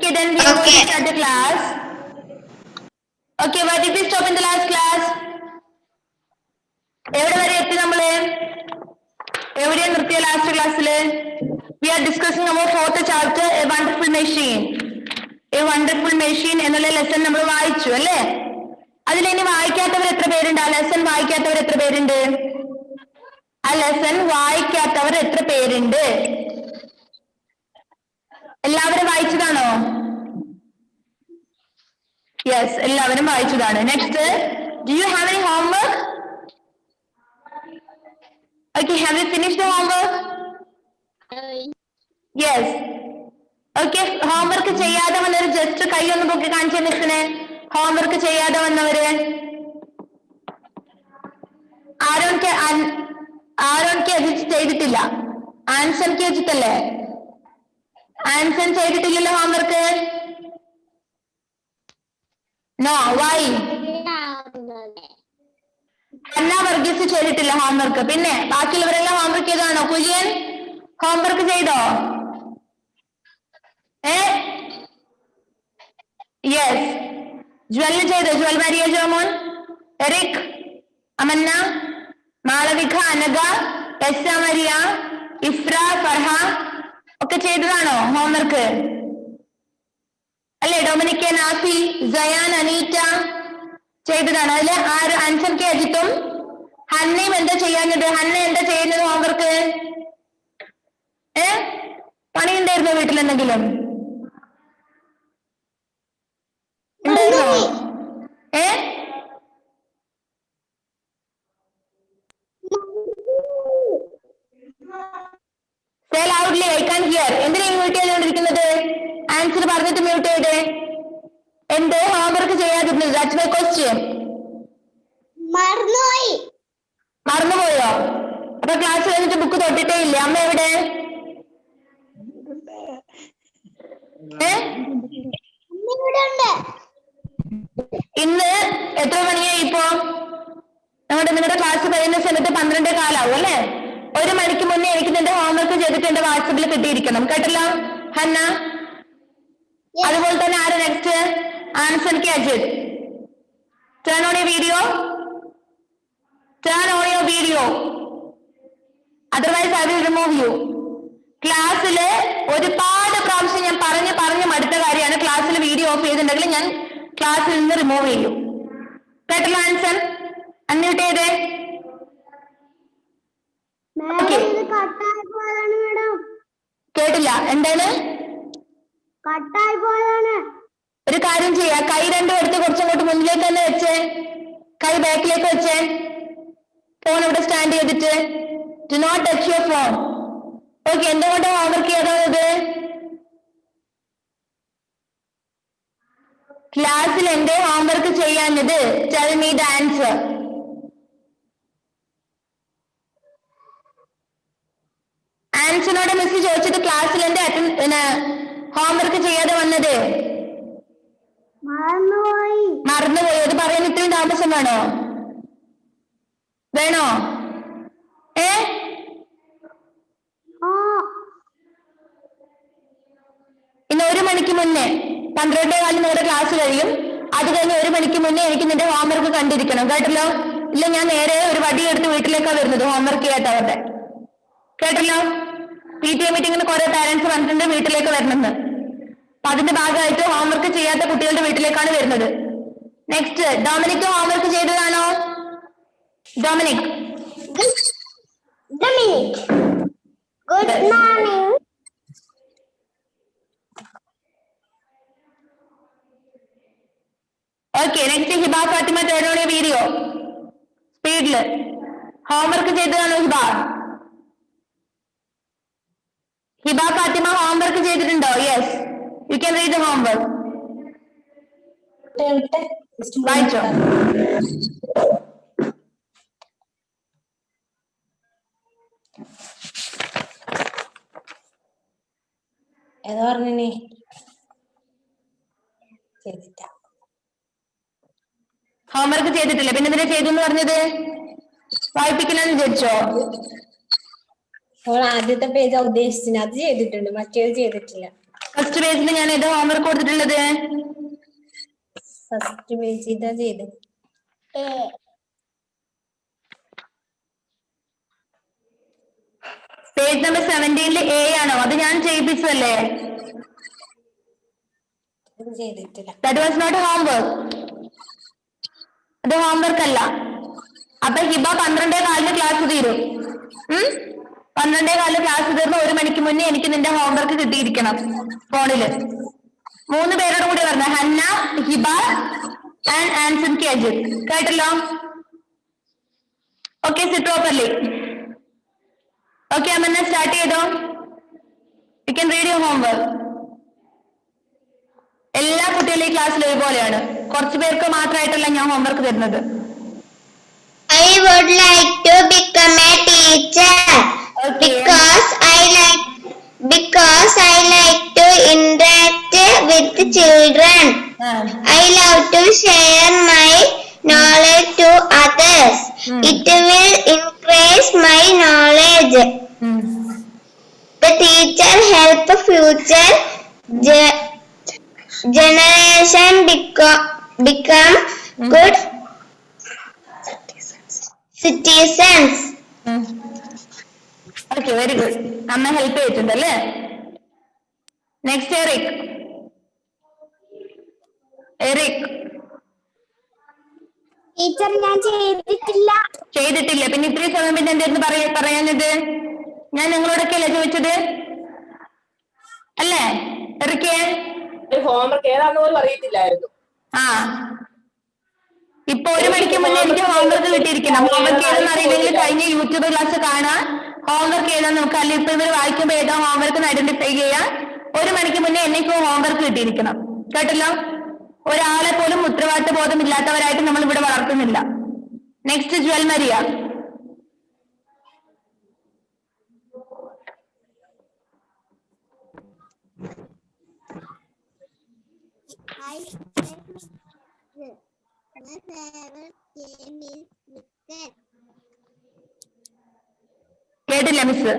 Okay, then we are going to start the class. Okay, why did we stop in the last class? എവിടെ വരെ എത്തി നമ്മള്? എവിടെയാണ് നിർത്തിയ ലാസ്റ്റ് ക്ലാസ്സില്? We are discussing about fourth chapter, A Wonderful Machine. A Wonderful Machine എന്നുള്ള lesson നമ്മൾ വായിച്ചു അല്ലേ? അതിലിനി വായിക്കാത്തവർ എത്ര പേരുണ്ട്? ആ ലെസൺ വായിക്കാത്തവർ എത്ര പേരുണ്ട്? ആ ലെസൺ വായിക്കാത്തവർ എത്ര പേരുണ്ട്? എല്ലാവരും വായിച്ചതാണോ? യെസ്, എല്ലാവരും വായിച്ചതാണ്. Next, do you have any homework? Okay, have you finished the homework? Yes. Okay, homework ചെയ്യാതെ വന്നവര് ജസ്റ്റ് കൈ ഒന്ന് പൊക്കി കാണിച്ച മിസ്സിനെ. ഹോംവർക്ക് ചെയ്യാതെ വന്നവര് ആരോൺക്ക് അജിത്ത് ചെയ്തിട്ടില്ല. ആൻസൺക്ക് അജിത്തല്ലേ? ആൻസൺ ചെയ്തിട്ടില്ലല്ലോ homework. No, why? Anna Varghese ചെയ്തിട്ടില്ല ഹോംവർക്ക്. പിന്നെ ബാക്കിയുള്ളവരെല്ലാം ഹോംവർക്ക് ചെയ്താണോ? കുര്യൻ ഹോംവർക്ക് ചെയ്തോ? യെസ്. ജ്വല് ചെയ്തോ? ജ്വൽ മരിയ ജോമോൻ, എറിക്, അമന്ന, മാളവിക, അനഘ, എസ്സ മരിയ, ഇഫ്ര, ഫർഹ ഒക്കെ ചെയ്തതാണോ ഹോംവർക്ക്? അല്ലേ? ഡൊമിനിക്ക, നാഫി, സയാൻ, അനീറ്റ ചെയ്തതാണ്. അതില് ആര്? അൻസൻ കെ അജിത്തും ഹന്നയും എന്താ ചെയ്യാഞ്ഞത്? ഹന്ന എന്താ ചെയ്യുന്നത് ഹോംവർക്ക്? പണിയുണ്ടായിരുന്നോ വീട്ടിൽ? എന്തെങ്കിലും ഉണ്ടായിരുന്നോ? Say loudly, I can't hear. എന്തിനാ മ്യൂട്ട് ചെയ്തുകൊണ്ടിരിക്കുന്നത്? ആൻസർ പറഞ്ഞിട്ട് മ്യൂട്ട് ചെയ്തേ. എന്ത് ഹോംവർക്ക് ചെയ്യാതിരുന്നത്? That's my question. മറന്നുപോയോ? അപ്പൊ ക്ലാസ് കഴിഞ്ഞിട്ട് ബുക്ക് തൊട്ടിട്ടേ ഇല്ലേ? അമ്മ എവിടെ? ഇന്ന് എത്ര മണിയായി? ഇപ്പോ നിങ്ങളുടെ ക്ലാസ് കഴിയുന്ന സമയത്ത് 12:15 അല്ലേ? 1 മണിക്ക് മുന്നേ എനിക്ക് നിന്റെ ഹോംവർക്ക് ചെയ്തിട്ട് എന്റെ വാട്സപ്പിൽ കിട്ടിയിരിക്കണം. കേട്ടല്ലോ ഹന്ന? അതുപോലെ തന്നെ ആര് next? Anson K Ajith. Turn on your video. Turn on your video, otherwise I will remove you. ക്ലാസ്സില് ഒരുപാട് പ്രാവശ്യം ഞാൻ പറഞ്ഞ് മടുത്ത കാര്യമാണ്. ക്ലാസ്സിൽ വീഡിയോ ഓഫ് ചെയ്തിട്ടുണ്ടെങ്കിൽ ഞാൻ ക്ലാസ്സിൽ നിന്ന് റിമൂവ് ചെയ്യും. കേട്ടല്ലോ ആൻസൺ? അൺമ്യൂട്ട് ചെയ്തേ. കേട്ടില്ല. എന്താണ്? ഒരു കാര്യം ചെയ്യാ, കൈ രണ്ടും എടുത്ത് കുറച്ചങ്ങോട്ട് മുന്നിലേക്ക് തന്നെ വെച്ചേ. കൈ ബാക്കിലേക്ക് വെച്ചേ. ഫോൺ ഇവിടെ സ്റ്റാൻഡ് ചെയ്തിട്ട്. Do not touch your phone. Okay, എന്തുകൊണ്ട് ഹോംവർക്ക് ചെയ്യാതായത്? ക്ലാസ്സിൽ എന്റെ ഹോംവർക്ക് ചെയ്യാഞ്ഞത്? Tell me the answer. ആൻസറിനോട് മിസ് ചോദിച്ചത് ക്ലാസ്സിൽ എന്റെ ഹോംവർക്ക് ചെയ്യാതെ വന്നത്? മറന്നുപോയി. അത് പറയാൻ ഇത്രയും താമസം വേണോ? ഇന്ന് 1 മണിക്ക് മുന്നേ 12:15 നിങ്ങളുടെ ക്ലാസ് കഴിയും. അത് കഴിഞ്ഞ് 1 മണിക്ക് മുന്നേ എനിക്ക് നിന്റെ ഹോംവർക്ക് കണ്ടിരിക്കണം. കേട്ടല്ലോ? ഇല്ല, ഞാൻ നേരെ ഒരു വടി എടുത്ത് വീട്ടിലേക്കാണ് വരുന്നത് ഹോംവർക്ക് ചെയ്യാത്തവരുടെ. കേട്ടല്ലോ? PTA മീറ്റിംഗിന് കുറെ പാരന്റ്സ് വന്നിട്ടുണ്ട് വീട്ടിലേക്ക് വരണമെന്ന്. അപ്പൊ അതിന്റെ ഭാഗമായിട്ട് ഹോംവർക്ക് ചെയ്യാത്ത കുട്ടികളുടെ വീട്ടിലേക്കാണ് വരുന്നത്. നെക്സ്റ്റ്, ഡൊമിനിക് ഹോംവർക്ക് ചെയ്തതാണോ? Dominic. Good morning. Okay, next Hiba Fatima. Turn on your video. സ്പീഡില്. ഹോംവർക്ക് ചെയ്തതാണോ ഹിബ? ഹിബ ഫാത്തിമ ഹോംവർക്ക് ചെയ്തിട്ടുണ്ടോ? Yes, you can read the homework. വായിച്ചോ? ഏതാ പറഞ്ഞേ? ഹോംവർക്ക് ചെയ്തിട്ടില്ല. പിന്നെ എന്തിനാ ചെയ്തു എന്ന് പറഞ്ഞത്? വായിപ്പിക്കണമെന്ന് വിചാരിച്ചോ? ആദ്യത്തെ പേജ് ഉദ്ദേശിച്ചത് അത് ചെയ്തിട്ടുണ്ട്, മറ്റേത് ചെയ്തിട്ടില്ല. ഫസ്റ്റ് പേജിൽ ഞാൻ ഏത് ഹോംവർക്ക് കൊടുത്തിട്ടുള്ളത്? ഫസ്റ്റ് പേജ് ഇതാ ചെയ്ത്. പേജ് നമ്പർ 17 എ ആണോ? അത് ഞാൻ ചെയ്യിപ്പിച്ചതല്ലേ? ചെയ്തിട്ടില്ല. That was not homework. അത് ഹോംവർക്ക് അല്ല. അപ്പൊ ഹിബ 12:15 ക്ലാസ് തീരും. 12:15 ക്ലാസ് തീർന്ന് 1 മണിക്ക് മുന്നേ എനിക്ക് നിന്റെ ഹോംവർക്ക് കിട്ടിയിരിക്കണം ഫോണില്. 3 പേരോട് കൂടി പറഞ്ഞ ഹന്ന, ഹിബ ആൻഡ് ആൻസൺ കേജ്. കേട്ടല്ലോ? Okay, sit properly. ഓക്കെ, അമ്മ സ്റ്റാർട്ട് ചെയ്തോ. You can read your homework. എല്ലാ കുട്ടികളും ഈ ക്ലാസ്സിൽ ഒരുപോലെയാണ്. കുറച്ചു പേർക്ക് മാത്രമായിട്ടല്ല ഞാൻ ഹോംവർക്ക് തരുന്നത്. I would like to become a teacher. Okay. Because I like to interact with children. I love to share my knowledge to others. It will increase my knowledge. The teacher help future generation become good citizens. Okay, very good. അമ്മ help ചെയ്തിട്ടുണ്ടല്ലേ? Next Eric. Teacher ഞാൻ ചെയ്തിട്ടില്ല. പിന്നെ ഇത്രയും സമയം പിന്നെ എന്തായിരുന്നു പറയാഞ്ഞത്? ഞാൻ നിങ്ങളോടൊക്കെ അല്ലേ ചോദിച്ചത്? അല്ലേ എറിക്കേ? ഹോംവർക്ക് ഏതാണെന്ന് പോലും അറിയത്തില്ലായിരുന്നു. ആ, ഇപ്പൊ 1 മണിക്ക് മുന്നേ എനിക്ക് ഹോംവർക്ക് കിട്ടിയിരിക്കണം. ഹോംവർക്ക് ഏതെന്ന് അറിയില്ലെങ്കിൽ കഴിഞ്ഞ യൂട്യൂബ് ക്ലാസ് കാണാൻ ഹോംവർക്ക് ഏതാന്ന് നോക്കാം. അല്ലെങ്കിൽ ഇപ്പൊ ഇവർ വായിക്കുമ്പോൾ ഏതാ ഹോംവർക്ക് ഐഡന്റിഫൈ ചെയ്യാൻ 1 മണിക്ക് മുന്നേ എനിക്ക് ഹോംവർക്ക് കിട്ടിയിരിക്കണം. കേട്ടല്ലോ? ഒരാളെ പോലും ഉത്തരവാദിത്ത ബോധം ഇല്ലാത്തവരായിട്ട് നമ്മൾ ഇവിടെ വളർത്തുന്നില്ല. Next Jewel Maria. My favorite game is cricket. കേട്ടില്ല miss.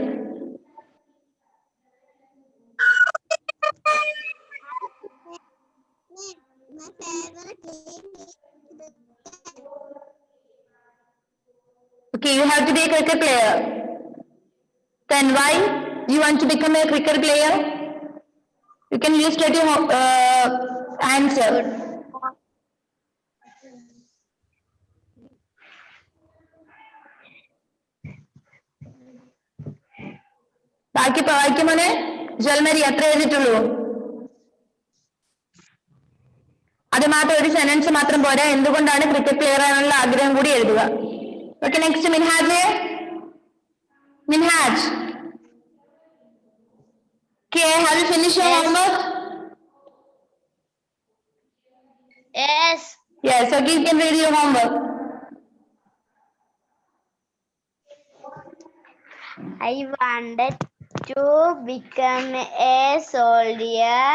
My favorite game is cricket. Okay, you have to be a cricket player. Then why you want to become a cricket player? You can illustrate your answer. ബാക്കി വായിക്കുമോനെ? ജ്വൽമരി എത്ര എഴുതിയിട്ടുള്ളൂ? അത് മാത്രം ഒരു sentence മാത്രം പോരാ. എന്തുകൊണ്ടാണ് cricket player ആകാനുള്ള ആഗ്രഹം കൂടി എഴുതുക. Okay, next Minhaj. Minhaj, have you finished your homework? Yes. Yes, okay, you can read your homework. I wanted to become a soldier.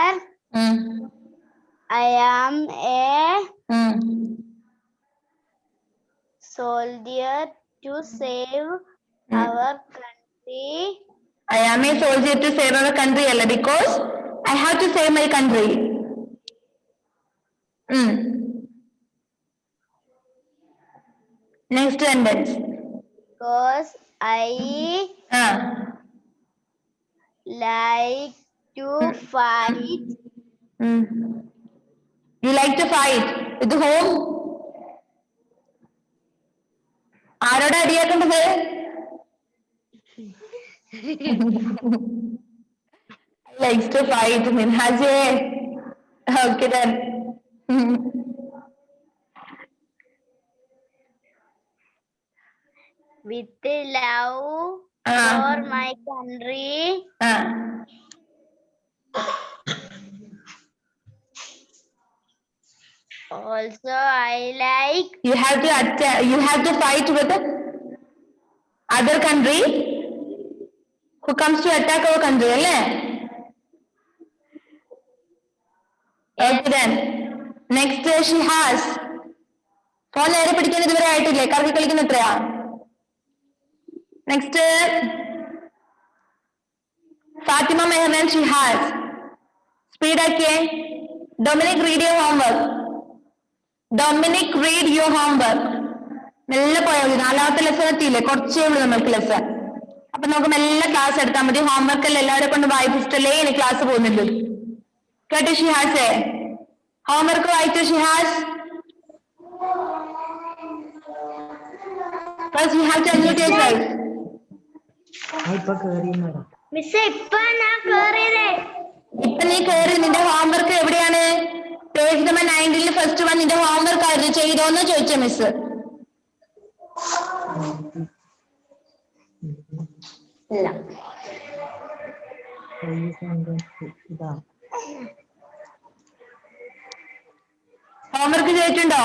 I am a soldier to save our country. I am a soldier to save our country alla, because I have to save my country. Next sentence. Because I like to fight. You like to fight with whom? ആരോടാ അടിയാക്കേണ്ടത്? Likes to fight, Minhaje. Okay then. With love for my country. Also, I like. You have to fight with other country who comes to attack our country, alle? Okay then. Next she has. Phone നേരെ പിടിക്കാൻ ഇതുവരെ ആയിട്ടില്ലേ? കറക്കി കളിക്കുന്ന എത്രയാ? Next Fatima Mehernan, she has. സ്പീഡാക്കിയേ. Dominic read your homework. Dominic read your homework. മെല്ലെ പോയാൽ മതി. 4ാമത്തെ ലെസൺ എത്തിയില്ലേ, കുറച്ചേ ഉള്ളൂ നമ്മൾക്ക് ലെസൺ. അപ്പൊ നമുക്ക് മെല്ലെ ക്ലാസ് എടുത്താൽ മതി. ഹോംവർക്ക് എല്ലാം എല്ലാവരെ കൊണ്ട് വായിപ്പിച്ചിട്ടല്ലേ ഇനി ക്ലാസ് പോകുന്നുള്ളൂ. കേട്ടോ ഷിഹാസേ? ഹോംവർക്ക് വായിച്ചോ Shihas? First you have to unmute yourself. മിസ്സേ ഇപ്പൊ ഞാൻ കേറിയതേ. ഇപ്പൊ നീ കേറി. നിന്റെ ഹോംവർക്ക് എവിടെയാണ്? പേജ് നമ്പർ 19 ഫസ്റ്റ് വൺ നിന്റെ ഹോംവർക്ക് ആയിരുന്നു. ചെയ്തോന്ന് ചോദിച്ച മിസ്. ഹോംവർക്ക് ചെയ്തിട്ടുണ്ടോ?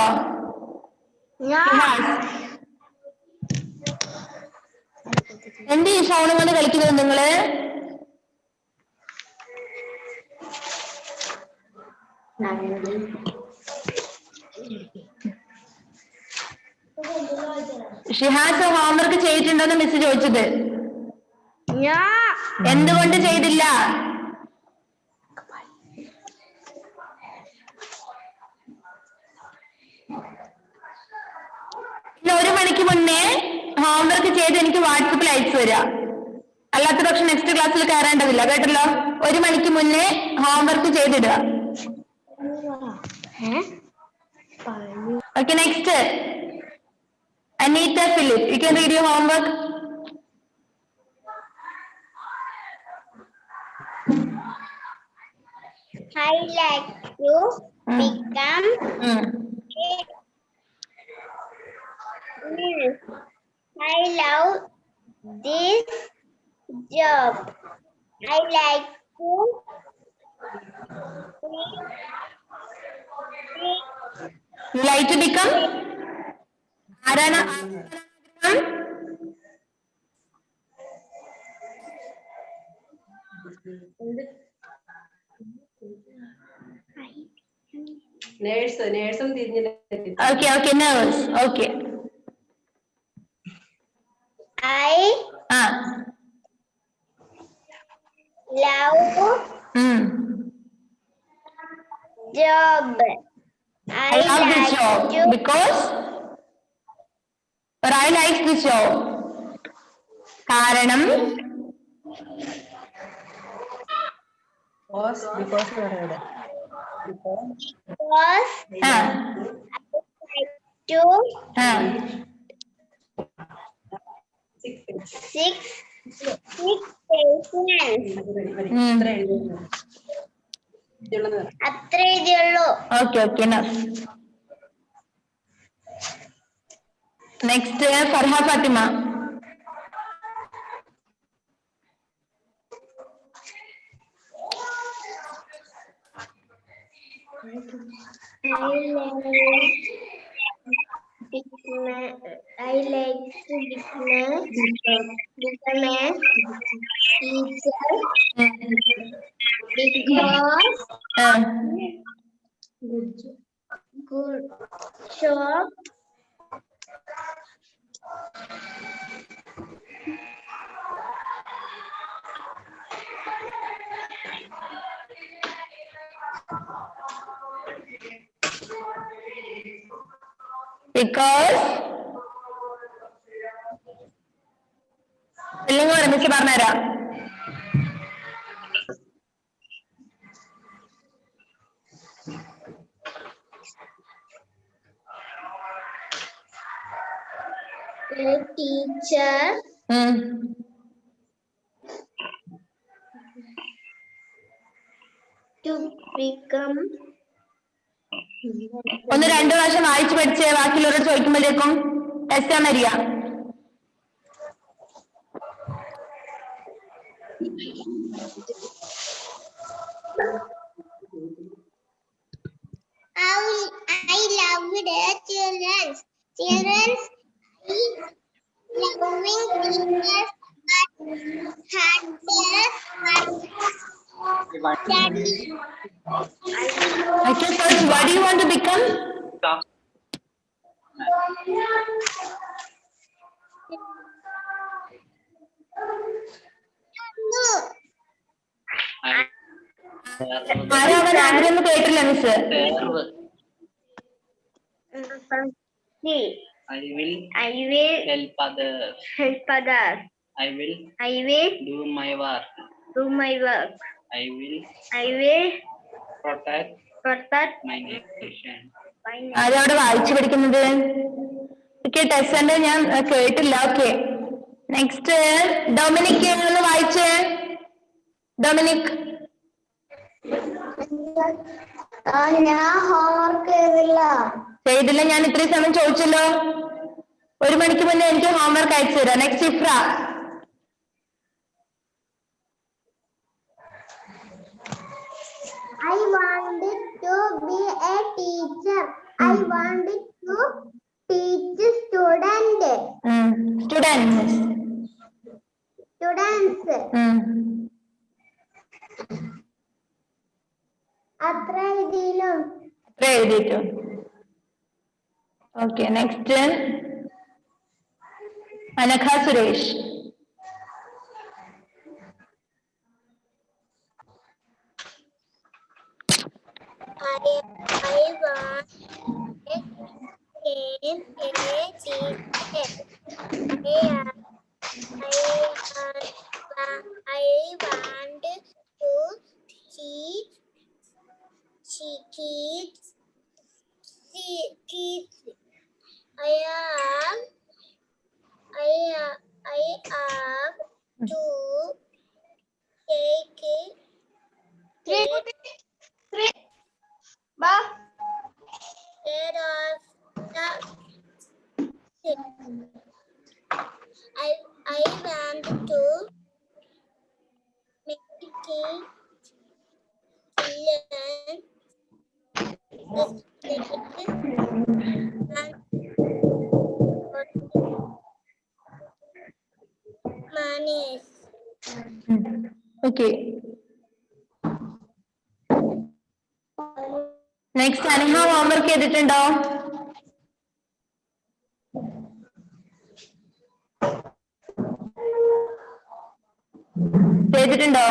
എന്ത് ഈ ഫോണും കൊണ്ട് കളിക്കുന്നത് നിങ്ങള്? ഷിഹാസ് ഹോംവർക്ക് ചെയ്തിട്ടുണ്ടോന്ന് മിസ് ചോദിച്ചത്. എന്തുകൊണ്ട് ചെയ്തില്ല? ഇന്ന് 1 മണിക്ക് മുന്നേ ഹോംവർക്ക് ചെയ്ത് എനിക്ക് വാട്സപ്പിൽ അയച്ചു തരാം. അല്ലാത്ത പക്ഷെ നെക്സ്റ്റ് ക്ലാസ്സിൽ കയറേണ്ടതില്ല. കേട്ടല്ലോ? 1 മണിക്ക് മുന്നേ ഹോംവർക്ക് ചെയ്തിടുക. Okay, next Aneeta Philip. You can read your homework. I like to become I love this job. I like to You like to become? ആരാണ്? നേഴ്സും തിരിഞ്ഞില്ല. Okay, okay, nurse. Okay. I love job. I love this job because or I like this job. കാരണം because I like to six അത്ര എഴുതിയുള്ളൂ. Okay okay. Next Farha Fatima. I like to become a teacher because good job because spelling ഒരുമിച്ച് പറഞ്ഞുതരാം. a teacher to become ഒന്ന് 2 പ്രാവശ്യം വായിച്ചു പഠിച്ചേ. ബാക്കിയുള്ളവരോട് ചോദിക്കുമ്പോഴേക്കും test Maria. I love the children. Loving teachers but daddy. Okay, first what do you want to become? ആരാവാൻ ആഗ്രഹം കേട്ടില്ല miss. I will help others. I will do my work. I will protect my nation. ആരവിടെ വായിച്ചു പഠിക്കുന്നത്? Okay, ടെസ്സന്റെ ഞാൻ കേട്ടില്ല. Okay, next Dominic ഒന്ന് വായിച്ചേ. Dominic. ഞാൻ ഹോംവർക്ക് ചെയ്തില്ല. ഞാൻ ഇത്രയും സമയം ചോദിച്ചല്ലോ. 1 മണിക്ക് മുന്നേ എനിക്ക് ഹോംവർക്ക് അയച്ചു തരാം. Next ഇഫ്ര. I wanted to be a teacher. I wanted to teach students. അത്ര എഴുതിയിട്ടു. Okay, next Anagha Suresh. I want a teacher. I want to teach kids. I am to take care of the sick. I want to make children manage. Okay, next Anagha homework ചെയ്തിട്ടുണ്ടോ? ചെയ്തിട്ടുണ്ടോ?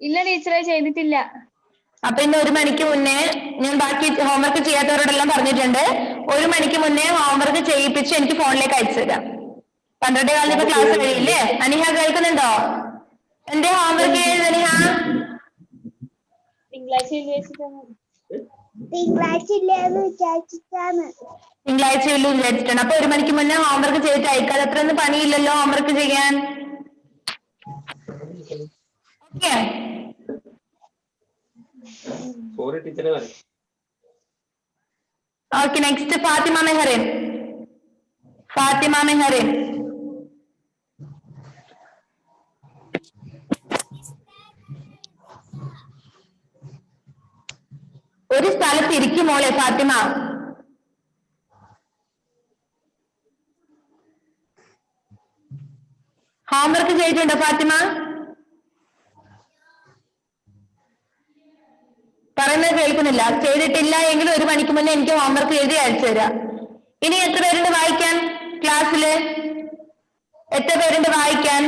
ഇല്ല ടീച്ചറെ, ചെയ്തിട്ടില്ല. അപ്പൊ ഇന്ന് 1 മണിക്ക് മുന്നേ ഞാൻ ബാക്കി ഹോംവർക്ക് ചെയ്യാത്തവരോടെല്ലാം പറഞ്ഞിട്ടുണ്ട്. 1 മണിക്ക് മുന്നേ ഹോംവർക്ക് ചെയ്യിപ്പിച്ച് എനിക്ക് ഫോണിലേക്ക് അയച്ചു തരാം. 12:15 ക്ലാസ് കഴിയില്ലേ? അനിഹ കേൾക്കുന്നുണ്ടോ? എന്റെ ഹോംവർക്ക് ചെയ്ത് അനിഹ. തിങ്കളാഴ്ച വിചാരിച്ചിട്ടാണ്. അപ്പൊ 1 മണിക്ക് മുന്നേ ഹോംവർക്ക് ചെയ്തിട്ട് അയക്കാം. അത്രയൊന്നും പണിയില്ലല്ലോ ഹോംവർക്ക് ചെയ്യാൻ. Okay, okay. Next Fathima Mehrin. ഒരു സ്ഥലത്ത് ഇരിക്കും മോളെ ഫാത്തിമ. ഹോംവർക്ക് ചെയ്തിട്ടുണ്ടോ ഫാത്തിമ? പറയുന്നത് കേൾക്കുന്നില്ല. ചെയ്തിട്ടില്ല എങ്കിൽ 1 മണിക്ക് മുന്നേ എനിക്ക് ഹോംവർക്ക് എഴുതി അയച്ചു തരാം. ഇനി എത്ര പേരുണ്ട് വായിക്കാൻ ക്ലാസ്സില്? എത്ര പേരുണ്ട് വായിക്കാൻ?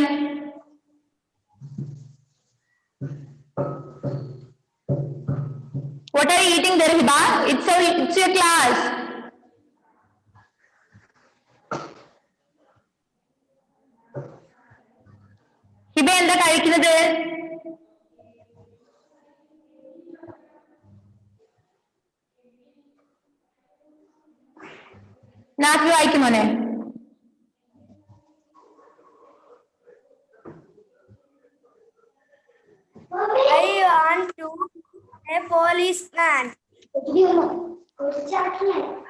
What are you eating there, Hiba? It's your class. Hiba എന്താ കഴിക്കുന്നത്? നാഫി വായിക്കും മോനെ. I want to be a policeman.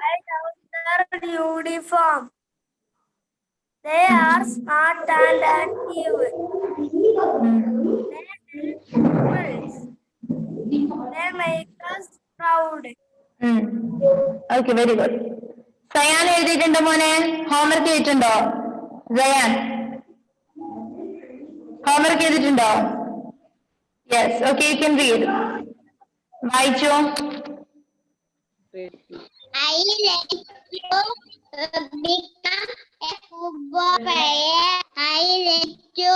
I love their uniform. They are smart and active. They make us proud. Okay, very good. Sayan എഴുതിയിട്ടുണ്ടോ മോനെ? Homework ചെയ്തിട്ടുണ്ടോ? Sayan homework ചെയ്തിട്ടുണ്ടോ? Yes. Okay, you can read. വായിച്ചോ. I like to become a football player. I like to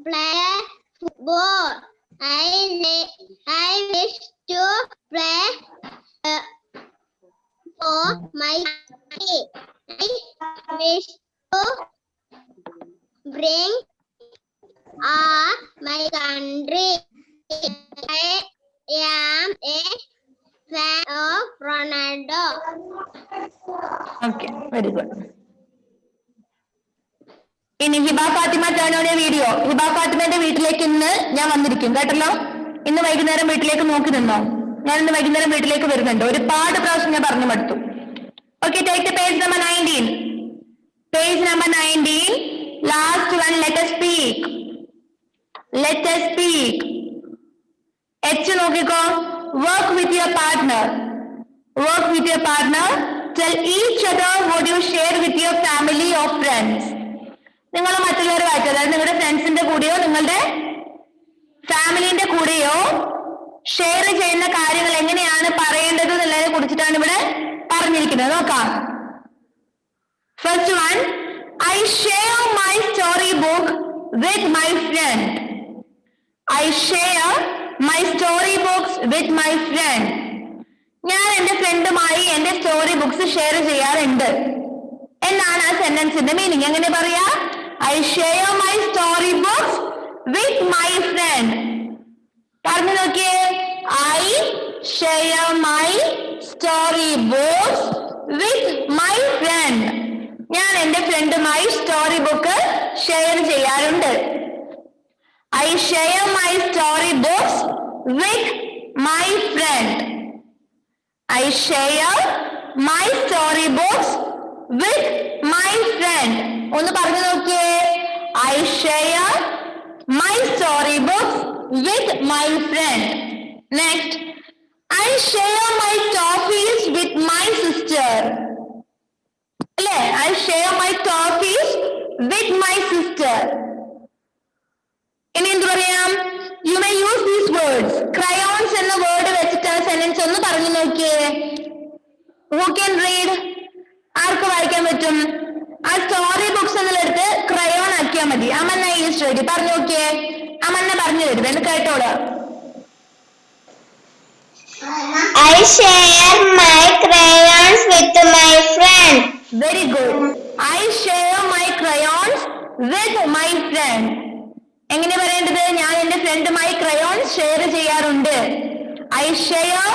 play football. I wish to pray for my country. I wish to bring up my country. I am a fan of Ronaldo. Okay, very good. ഇനി Hiba Fatima turn on video. Hiba ഫാത്തിമയുടെ വീട്ടിലേക്ക് ഇന്ന് ഞാൻ വന്നിരിക്കും കേട്ടല്ലോ. ഇന്ന് വൈകുന്നേരം വീട്ടിലേക്ക് നോക്കി നിന്നോ. ഞാൻ ഇന്ന് വൈകുന്നേരം വീട്ടിലേക്ക് വരുന്നുണ്ട്. ഒരുപാട് പ്രാവശ്യം ഞാൻ പറഞ്ഞു മടുത്തു. Okay, take page number 19. Page number 19. Last one. Let us speak. Let us speak. H നോക്കിക്കോ. Work with your partner. Work with your partner. Tell each other what you share with your family or friends. നിങ്ങൾ മറ്റുള്ളവരുമായിട്ട്, അതായത് നിങ്ങളുടെ ഫ്രണ്ട്സിന്റെ കൂടെയോ നിങ്ങളുടെ ഫാമിലിന്റെ കൂടെയോ share ചെയ്യുന്ന കാര്യങ്ങൾ എങ്ങനെയാണ് പറയേണ്ടത് എന്നുള്ളതിനെ കുറിച്ചിട്ടാണ് ഇവിടെ പറഞ്ഞിരിക്കുന്നത്. നോക്കാം. First one. I share my storybook with my friend. I share my storybooks with my friend. ഞാൻ എന്റെ ഫ്രണ്ടുമായി എന്റെ സ്റ്റോറി ബുക്സ് ഷെയർ ചെയ്യാറുണ്ട് എന്നാണ് ആ സെന്റൻസിന്റെ മീനിങ്. എങ്ങനെ പറയാ? I share my storybooks with my friend. പറഞ്ഞു നോക്കിയേ. I share my storybooks with my friend. ഞാൻ എന്റെ ഫ്രണ്ടുമായി സ്റ്റോറി ബുക്ക് ഷെയർ ചെയ്യാറുണ്ട്. I share my storybooks with my friend. I share my storybooks with my friend. ഒന്ന് പറഞ്ഞു നോക്കിയേ. I share my storybooks with my friend. Next. I share my toffees with my sister. അല്ലേ? I share my toffees with my sister. ഇനി എന്ത് പറയാം? You may use these words. Crayons എന്ന word വെച്ചിട്ടാണ് sentence. ഒന്ന് പറഞ്ഞു നോക്കിയേ. Who can read? ആർക്ക് വായിക്കാൻ പറ്റും? ആ സ്റ്റോറി ബുക്സ് എന്നുള്ളടുത്ത് ക്രയോൺ ആക്കിയാൽ മതി. അമന്ന യൂസ് റെഡി. പറഞ്ഞു നോക്കിയേ. അമന്ന പറഞ്ഞു തരും. എന്ന് കേട്ടോളൂ. I share my crayons with my friend. Very good. I share my crayons with my friend. എങ്ങനെ പറയേണ്ടത്? ഞാൻ എന്റെ ഫ്രണ്ടുമായി ക്രയോൺസ് ഷെയർ ചെയ്യാറുണ്ട്. I share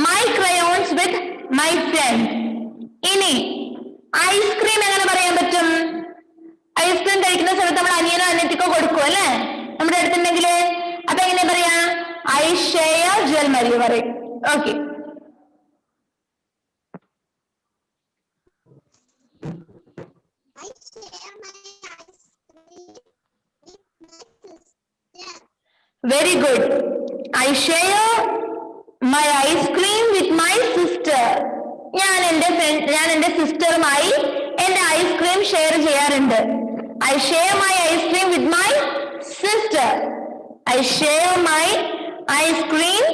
my crayons with my friend. ഇനി ഐസ്ക്രീം എങ്ങനെ പറയാൻ പറ്റും? ഐസ്ക്രീം കഴിക്കുന്ന സമയത്ത് നമ്മൾ അനിയനോ അനിയത്തിക്കോ കൊടുക്കും അല്ലേ, നമ്മുടെ അടുത്തുണ്ടെങ്കിൽ. അപ്പൊ എങ്ങനെ പറയാ? I share ജ്വൽമരി പറയും. Okay. I share my ice cream with my sister. Very good. I share my ice cream with my sister. ഞാൻ എന്റെ സിസ്റ്ററുമായി എന്റെ ഐസ്ക്രീം ഷെയർ ചെയ്യാറുണ്ട്. I share my ice cream with my sister. I share my ice cream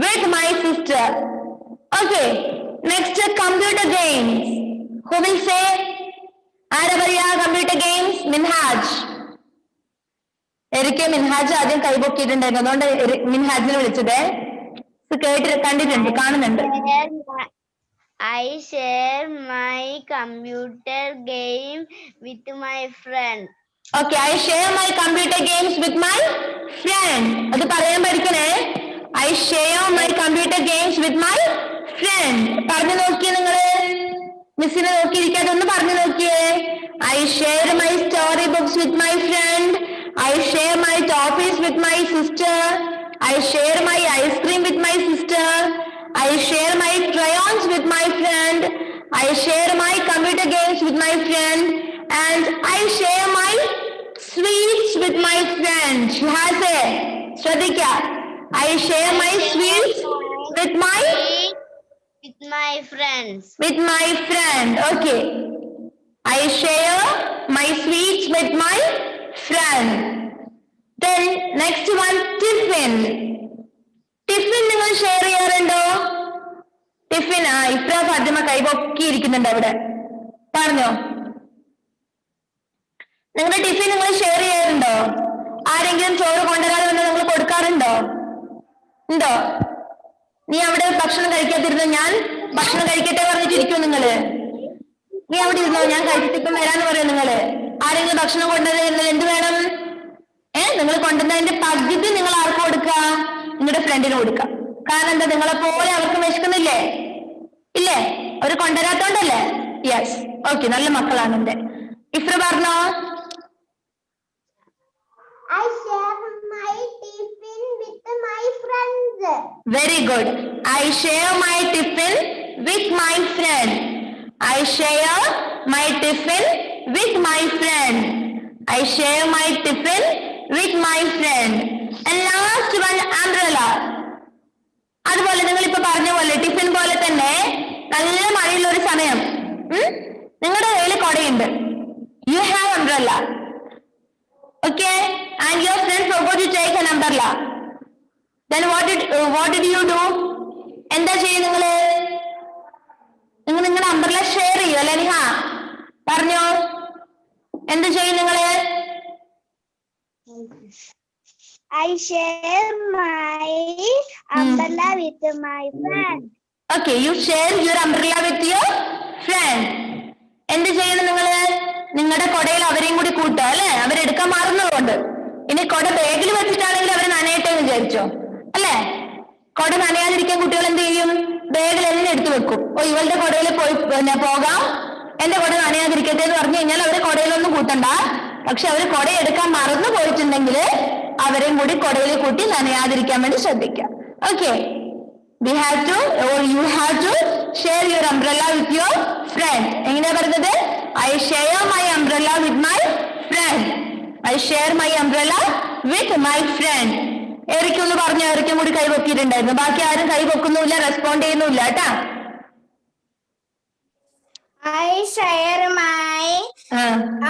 with my sister. Okay. Next, computer games. Who will say? ആരാ പറയാ computer games? Minhaj. എനിക്ക് മിൻഹാജ് ആദ്യം കൈപൊക്കിയിട്ടുണ്ടായിരുന്നു, അതുകൊണ്ട് മിൻഹാജിനെ വിളിച്ചതേ. കണ്ടിട്ടുണ്ട്, കാണുന്നുണ്ട്. I share my computer game with my friend. Okay, I share my computer games with my friend. അത് പറയാൻ പഠിക്കണേ. I share my computer games with my friend. പറഞ്ഞു നോക്കിയേ നിങ്ങള്. മിസ്സിനെ നോക്കിയിരിക്കാതെ ഒന്ന് പറഞ്ഞു നോക്കിയേ. I share my story books with my friend. I share my toffees with my sister. I share my ice cream with my sister. I share my crayons with my friend. I share my computer games with my friend. And I share my sweets with my friend. Shahase, Shradika. I share my sweets with my friends. With my friend. Okay. I share my sweets with my friend. Then next one, tiffin. Tiffin നിങ്ങൾ share ചെയ്യാറുണ്ടോ? Tiffin. ഇപ്രാ Fathima കൈപൊക്കി ഇരിക്കുന്നുണ്ട് അവിടെ. പറഞ്ഞോ. നിങ്ങളുടെ tiffin നിങ്ങൾ share ചെയ്യാറുണ്ടോ? ആരെങ്കിലും ചോറ് കൊണ്ടുവരാതെ വന്ന് നിങ്ങൾ കൊടുക്കാറുണ്ടോ? ഉണ്ടോ? നീ അവിടെ ഭക്ഷണം കഴിക്കാതിരുന്നോ? ഞാൻ ഭക്ഷണം കഴിക്കട്ടെ പറഞ്ഞിട്ടിരിക്കോ നിങ്ങള്? നീ അവിടെ ഇരുന്നോ, ഞാൻ കഴിച്ചിട്ടിപ്പം വരാന്ന് പറയോ നിങ്ങള്? ആരെങ്കിലും ഭക്ഷണം കൊണ്ടുവരുന്നത് എന്ത് വേണം? നിങ്ങൾ കൊണ്ടുവന്നതിന്റെ പകുതി നിങ്ങൾ ആർക്ക് കൊടുക്കുക? നിങ്ങളുടെ ഫ്രണ്ടിന് കൊടുക്കുക. കാരണം എന്താ? നിങ്ങളെ പോലെ അവർക്ക് വിശക്കുന്നില്ലേ? ഇല്ലേ? അവർ കൊണ്ടുവരാത്തോണ്ടല്ലേ? യെസ്, ഓക്കെ, നല്ല മക്കളാണ് എന്റെ. ഇഫ്ര പറഞ്ഞോ. I share my tiffin with my friends. Very good. I share my tiffin with my friend. I share my tiffin with my friend. I share my tiffin with my friend. And last one, umbrella. അതുപോലെ നിങ്ങൾ ഇപ്പൊ പറഞ്ഞ പോലെ tiffin പോലെ തന്നെ നല്ല മഴയുള്ള ഒരു സമയം നിങ്ങളുടെ കയ്യിൽ കൊടയുണ്ട്. You have umbrella. Okay, and your friend forgot to take an umbrella. Then what did you do? എന്താ ചെയ്യും നിങ്ങള്? നിങ്ങൾ നിങ്ങളുടെ umbrella ഷെയർ ചെയ്യും അല്ലെ? നിഹ പറഞ്ഞോ, എന്ത് ചെയ്യും നിങ്ങള്? I share my umbrella with my friend. Okay, you share your umbrella with your friend. എന്ത് ചെയ്യണം നിങ്ങള്? നിങ്ങളുടെ കൊടയിൽ അവരെയും കൂടി കൂട്ടുക അല്ലെ? അവരെടുക്കാൻ മാറുന്നതുകൊണ്ട്. ഇനി കൊട ബാഗിൽ വെച്ചിട്ടാണെങ്കിൽ അവർ നനയട്ടെ എന്ന് വിചാരിച്ചോ അല്ലെ? കൊട നനയാതിരിക്കാൻ കുട്ടികൾ എന്ത് ചെയ്യും? ബാഗിൽ എല്ലാം എടുത്തു വെക്കും. ഓ, ഇവളുടെ കൊടയിൽ പോയി പോകാം, എന്റെ കൊട നനയാതിരിക്കട്ടെ എന്ന് പറഞ്ഞു കഴിഞ്ഞാൽ അവര് കൊടയിലൊന്നും കൂട്ടണ്ട. പക്ഷെ അവര് കൊട എടുക്കാൻ മറന്നു പോയിട്ടുണ്ടെങ്കിൽ അവരെയും കൂടി കൊടയിൽ കൂട്ടി നനയാതിരിക്കാൻ വേണ്ടി ശ്രദ്ധിക്കാം. Okay, we have to or you have to share your umbrella with your friend. എങ്ങനെയാ പറയുന്നത്? I share my umbrella with my friend. I share my umbrella with my friend. എറിക്കൊന്ന് പറഞ്ഞു, എറിക്കും കൂടി കൈ പൊക്കിയിട്ടുണ്ടായിരുന്നു. ബാക്കി ആരും കൈ പൊക്കുന്നില്ല, റെസ്പോണ്ട് ചെയ്യുന്നില്ല കേട്ടാ. I share my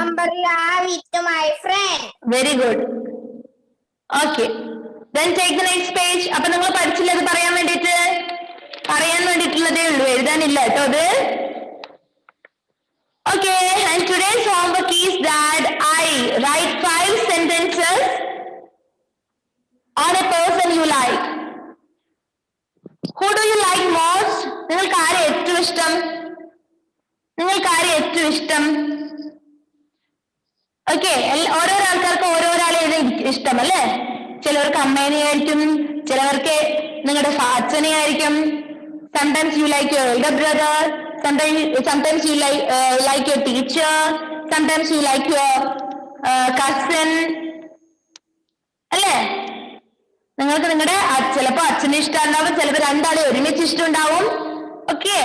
umbrella with my friend. Very good. Okay, then take the next page. അപ്പൊ നിങ്ങൾ പഠിച്ചില്ല, അത് പറയാൻ വേണ്ടിയിട്ടുള്ളതേ ഉള്ളൂ, എഴുതാനില്ല കേട്ടോ അത്. Okay, and today's homework is that I write 5 sentences on a person you like. Who do you like most? നിങ്ങൾക്ക് ആരെ ഏറ്റവും ഇഷ്ടം? ഓക്കെ, ഓരോരോ ആൾക്കാർക്ക് ഓരോരാളെ ഇഷ്ടം അല്ലേ? ചിലവർക്ക് അമ്മേനെ ആയിരിക്കും, ചിലവർക്ക് നിങ്ങളുടെ അച്ഛനെ ആയിരിക്കും. Sometimes you like your elder brother, sometimes you like your teacher, sometimes you like your cousin അല്ലേ? നിങ്ങൾക്ക് നിങ്ങളുടെ ചിലപ്പോ അച്ഛനെ ഇഷ്ടമുണ്ടാവും, ചിലപ്പോൾ രണ്ടാളെ ഒരുമിച്ച് ഇഷ്ടമുണ്ടാവും. Okay,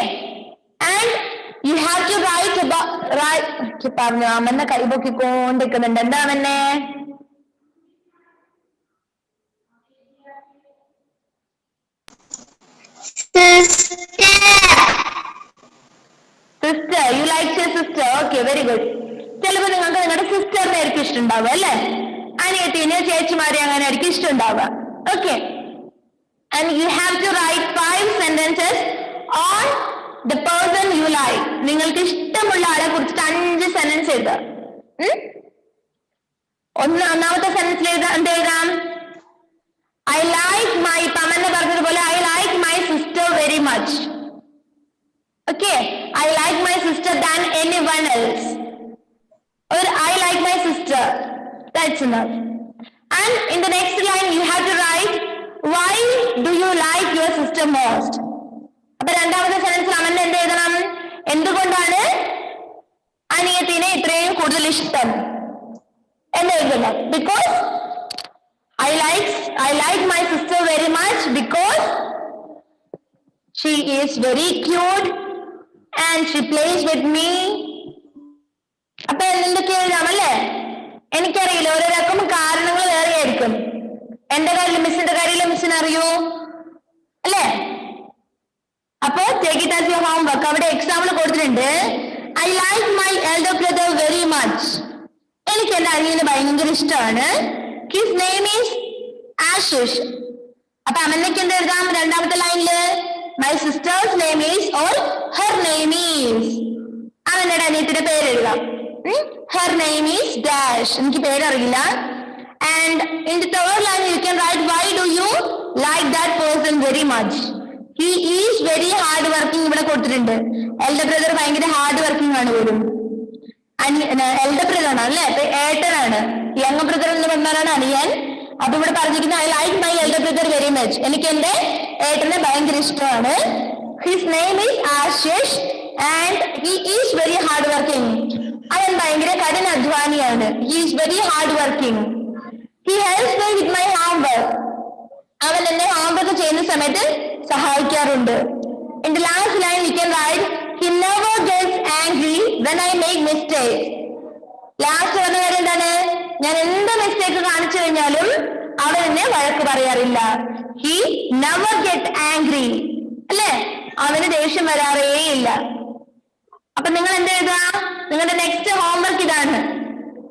and you have to write about പറഞ്ഞു. അമ്മന്നെ കൈപൊക്കിക്കൊണ്ടിരിക്കുന്നുണ്ട്. എന്താ അമ്മന്നെ? Sister, you like your sister. Okay, very good. ചിലപ്പോൾ നിങ്ങൾക്ക് നിങ്ങളുടെ സിസ്റ്ററിനെ ആയിരിക്കും ഇഷ്ടമുണ്ടാവുക അല്ലെ? അനിയത്തിനെ, ചേച്ചിമാരെ അങ്ങനെ ആയിരിക്കും ഇഷ്ടമുണ്ടാവുക. Okay, and you have to write 5 sentences on the person you like. നിങ്ങൾക്ക് ഇഷ്ടമുള്ള ആളെ കുറിച്ചിട്ട് 5 സെന്റൻസ് എഴുതാം. ഒന്നാമത്തെ സെന്റൻസിൽ എന്ത് എഴുതാം? I like my, പമന്നെ പറഞ്ഞതുപോലെ I like my sister very much. Okay, I like my sister than anyone else. Or I like my sister. That's enough. And in the next line you have to write why do you like your sister most. അപ്പൊ രണ്ടാമത്തെ സെന്റൻസിൽ അമ്മന്റെ എന്ത് എഴുതണം? എന്തുകൊണ്ടാണ് അനിയത്തിനെ ഇത്രയും കൂടുതൽ ഇഷ്ടം എന്ന് എഴുതണം. Because I like my sister very much because she is very cute and she plays with me. അപ്പൊ എന്തൊക്കെ എഴുതാം അല്ലേ? എനിക്കറിയില്ല, ഓരോരാൾക്കും കാരണങ്ങൾ വേറെ ആയിരിക്കും. എന്റെ കാര്യം മിസ്സിന്റെ കാര്യമില്ല, മിസ്സിന് അറിയൂ അല്ലേ? അപ്പൊ take it as your homework. അവിടെ എക്സാമ്പിൾ കൊടുത്തിട്ടുണ്ട്. I like my elder brother very much. എനിക്ക് എന്റെ അനിയന് ഭയങ്കര ഇഷ്ടമാണ്. His name is Ashish. അപ്പൊ അമ്മയ്ക്ക് എന്ത് എഴുതാം? രണ്ടാമത്തെ ലൈനില് my sister's name is or her name is. അവന്റെ അനിയത്തിന്റെ പേര് എഴുതാം. Her name is dash. എനിക്ക് പേരറിയില്ല. And in the third line, you can write, why do you like that person very much? He is very hard working. ഇവിടെ കൊടുത്തിട്ടുണ്ട്. Elder brother ഭയങ്കര hard working ആണ് പോലും. എൽഡർ ബ്രദർ ആണ് അല്ലെ, ഏട്ടനാണ്. Young brother എന്ന് പറഞ്ഞാലാണ് അനിയൻ. അപ്പൊ ഇവിടെ പറഞ്ഞിരിക്കുന്നത്, I like my elder brother very much. എനിക്ക് എന്റെ ഏട്ടനെ ഭയങ്കര ഇഷ്ടമാണ്. His name is Ashish and he is very hard working. അവൻ ഭയങ്കര കഠിനാധ്വാനിയാണ്. He is very hard working. He helps me with my homework. അവൻ എന്നെ ഹോംവർക്ക് ചെയ്യുന്ന സമയത്ത് സഹായിക്കാറുണ്ട്. In the last line you can write, he never gets angry when I make mistakes. Last പറഞ്ഞ കാര്യം എന്താണ്? ഞാൻ എന്ത് മിസ്റ്റേക്ക് കാണിച്ചു കഴിഞ്ഞാലും അവൻ എന്നെ വഴക്ക് പറയാറില്ല. He never gets angry. അല്ലേ? അവന് ദേഷ്യം വരാറേ ഇല്ല. അപ്പൊ നിങ്ങൾ എന്ത് എഴുതുക? നിങ്ങളുടെ നെക്സ്റ്റ് ഹോംവർക്ക് ഇതാണ്,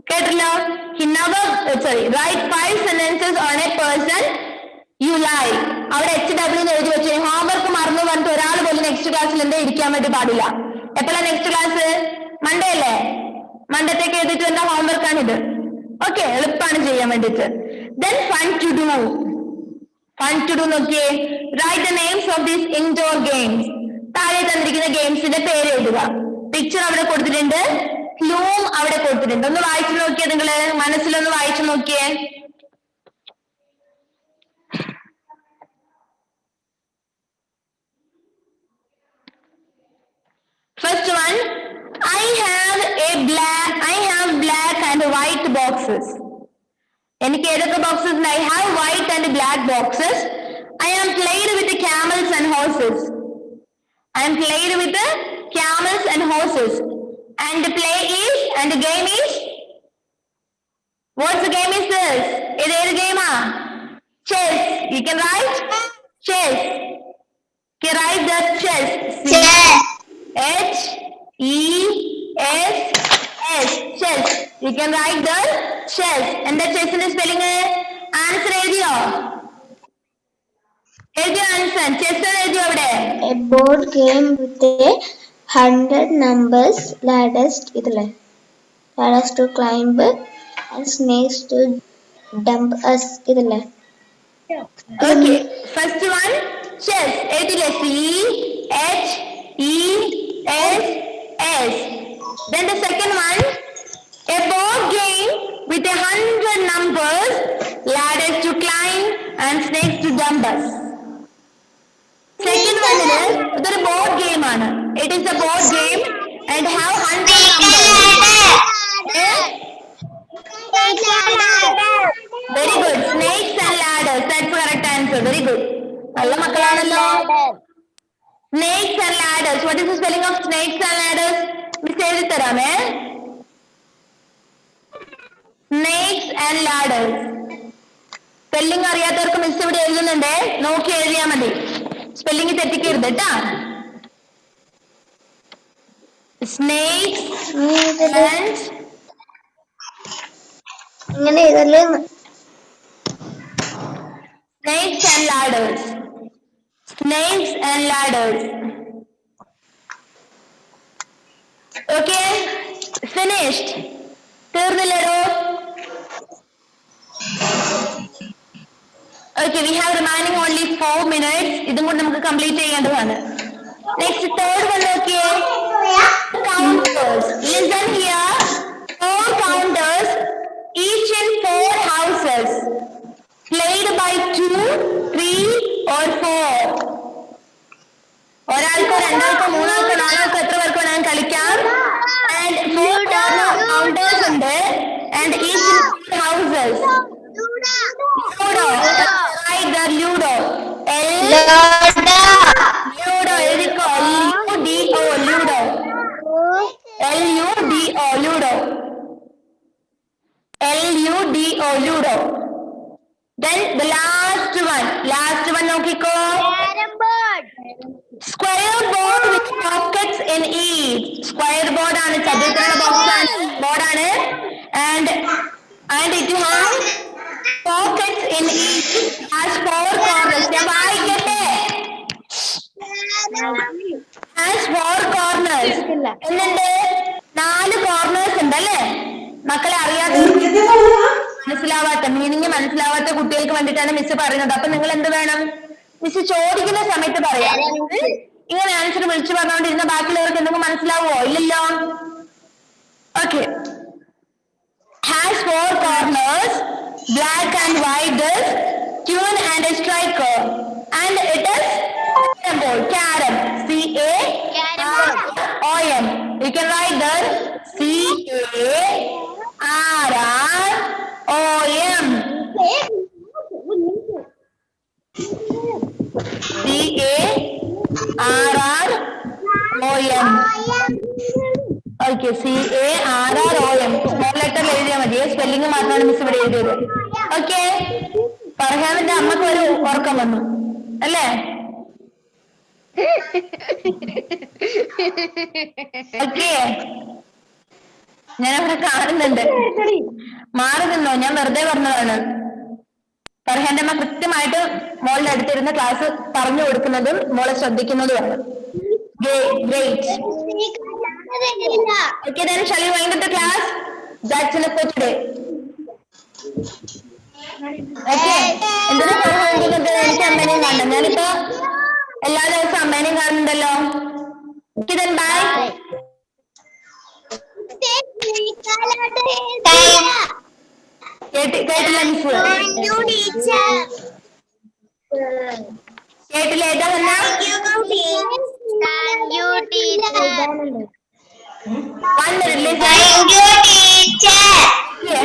കേട്ടല്ലോ? He never, write 5 sentences on a person you like. അവിടെ HW എഴുതി വെച്ചു. ഹോംവർക്ക് മറന്നു പറഞ്ഞിട്ട് ഒരാൾ പോലും നെക്സ്റ്റ് ക്ലാസ്സിൽ എന്തേ ഇരിക്കാൻ വേണ്ടി പാടില്ല. എപ്പോഴാണ് നെക്സ്റ്റ് ക്ലാസ്? മൺഡേ അല്ലേ? മൺഡേത്തേക്ക് എഴുതിയിട്ട് എന്താ ഹോംവർക്ക് ആണിത്. ഓക്കെ, എളുപ്പമാണ് ചെയ്യാൻ വേണ്ടിട്ട്. Then fun to do. Fun to do നോക്കിയേ. Write the names of these indoor games. താഴെ തന്നിരിക്കുന്ന ഗെയിംസിന്റെ പേര് എഴുതുക. പിക്ചർ അവിടെ കൊടുത്തിട്ടുണ്ട്, ക്ലൂം അവിടെ കൊടുത്തിട്ടുണ്ട്. ഒന്ന് വായിച്ചു നോക്കിയേ, നിങ്ങള് മനസ്സിലൊന്ന് വായിച്ചു നോക്കിയേ. First one, I have black and white boxes. എനിക്ക് ഏതൊക്കെ ബോക്സസ് ഉണ്ട്? I have white and black boxes. I am played with the camels and horses. I am played with the camels and horses. And the play is, and the game is, what's the game is this? ഇത് ഏത് ഗെയിമാ? Chess. You can write chess. You can write the chess. H-E-S-S. Chess. You can write the chess. എന്താ ചെസ്സിന്റെ spelling? Answer എഴുതിയോ? എഴുതിയോ answer? Chess എഴുതിയോ അവിടെ? A board game with 100 numbers, ladders ഇതിലെ ladders to climb and snakes to dump us ഇതിലെ. Okay, first one chess. എഴുതില്ലേ? C-H-E-S-S. Then the second one, a board game with 100 numbers, ladders to climb and snakes to jump us. Second one is a board game ആണ്. It is a board game and have 100 numbers. Very good. Snakes and ladders. That's the correct answer. Very good. നല്ല മക്കളാണല്ലോ. Snakes and ladders. What is the spelling of snakes and ladders? Miss എഴുതി തരാമേ. Snakes and ladders. Spelling അറിയാത്തവർക്ക് miss ഇവിടെ എഴുതുന്നുണ്ട്, നോക്കി എഴുതിയാൽ മതി. Spelling തെറ്റിക്കരുത് കേട്ടാ. Snakes and ഇങ്ങനെ എഴുതല്ലേ? snakes and ladders. Snakes and ladders. Okay, finished. തീർന്നില്ലടോ? Okay, we have remaining only 4 minutes. ഇതും കൂടി നമുക്ക് കംപ്ലീറ്റ് ചെയ്യേണ്ടതാണ്. Next, third one നോക്കിയേ. Counters. Listen here. 4 counters, each in 4 houses. Played by 2, 3 or 4. ഒരാൾക്കോ രണ്ടാൾക്കോ മൂന്നാൾക്കോ നാലാൾക്കോ എത്ര പേർക്ക് വേണം കളിക്കാം. And 4 counters ഉണ്ട്. And each in 4 houses. Ludo. Right there, Ludo. Ludo. എഴുതിക്കോ. L-U-D-O. Ludo. L-U-D-O. Ludo. L-U-D-O. Ludo. Then the last one നോക്കിക്കോ. Square board with pockets in each. Square board ആണ്, ചതുരത്തിലുള്ള box ആണ്, board ആണ്. And it has pockets in each. Has 4 corners. ഞാൻ വായിക്കട്ടെ. Has 4 corners. എന്നുണ്ട് 4 corners ഉണ്ട് അല്ലേ മക്കളെ? അറിയാതെ മനസ്സിലാവാത്ത മീനിങ് മനസ്സിലാവാത്ത കുട്ടികൾക്ക് വേണ്ടിയിട്ടാണ് മിസ് പറയുന്നത്. അപ്പൊ നിങ്ങൾ എന്ത് വേണം? മിസ് ചോദിക്കുന്ന സമയത്ത് പറയാം. ഇങ്ങനെ ആൻസർ വിളിച്ചു പറഞ്ഞുകൊണ്ടിരുന്ന ബാക്കിയുള്ളവർക്ക് എന്തെങ്കിലും മനസ്സിലാവുമോ? ഇല്ലല്ലോ. Okay. Has 4 corners, black and white disc, tune and a striker, and it is carom. C-A-R-O-M. You can write there C-A-R-R-O-M. C-A-R-R-O-M. Okay. C-A-R-R-O-M. Small ലെറ്ററിൽ എഴുതിയാൽ മതി. സ്പെല്ലിംഗ് മാത്രമാണ് മിസ് ഇവിടെ എഴുതിയത്. ഓക്കെ. ഫർഹാമിന്റെ അമ്മക്ക് ഒരു ഉറക്കം വന്നു അല്ലേ? ഓക്കെ. ഞാനവിടെ കാണുന്നുണ്ട്. മാറി നിന്നോ, ഞാൻ വെറുതെ പറഞ്ഞതാണ്. ഫർഹാന്റെ അമ്മ കൃത്യമായിട്ട് മോളുടെ അടുത്തിരുന്ന ക്ലാസ് പറഞ്ഞു കൊടുക്കുന്നതും മോളെ ശ്രദ്ധിക്കുന്നതുമാണ്. Great. Okay, then shall we wind up the class? That's enough for today. Okay. എന്തിനാ പറയുന്നത്? എനിക്ക് അമ്മേനെയും കാണണം. ഞാനിപ്പോ എല്ലാ ദിവസവും അമ്മേനെയും കാണുന്നുണ്ടല്ലോ. Okay, then bye. കേട്ടില്ല മിസ്? കേട്ടില്ല? ഏതാ വന്ന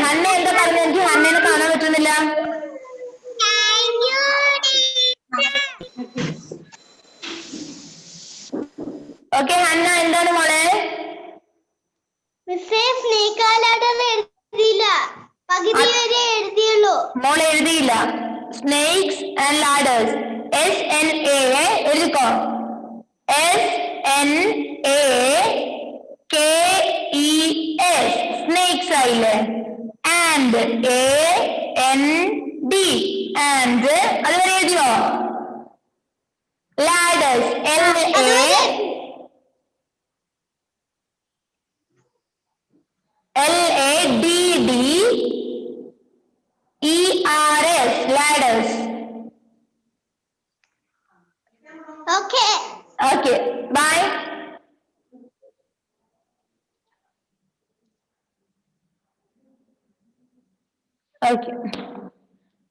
ഹന്ന എന്താ പറഞ്ഞത്? എനിക്ക് ഹന്നേനെ കാണാൻ പറ്റുന്നില്ല. ഓക്കെ ഹന്ന എന്താണ് മോളെ? മോളെ എഴുതിയില്ല. Snakes and ladders. SNA എഴുതിക്കോ. SNAKES സ്നേക്സ് ആയില്ലേ? ആൻഡ് AND ആൻഡ് അതുവരെ എഴുതിയോ? Ladders LADDERS ladders. Okay, bye. Okay,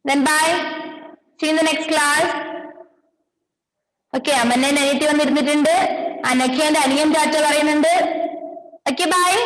then bye. See you in the next class. Okay, അമ്മന്നെ നെഗറ്റീവ് വന്നിരുന്നിട്ടുണ്ട്. അനഖ്യന്റെ അനിയൻ ചാറ്റ പറയുന്നുണ്ട്. Okay, bye.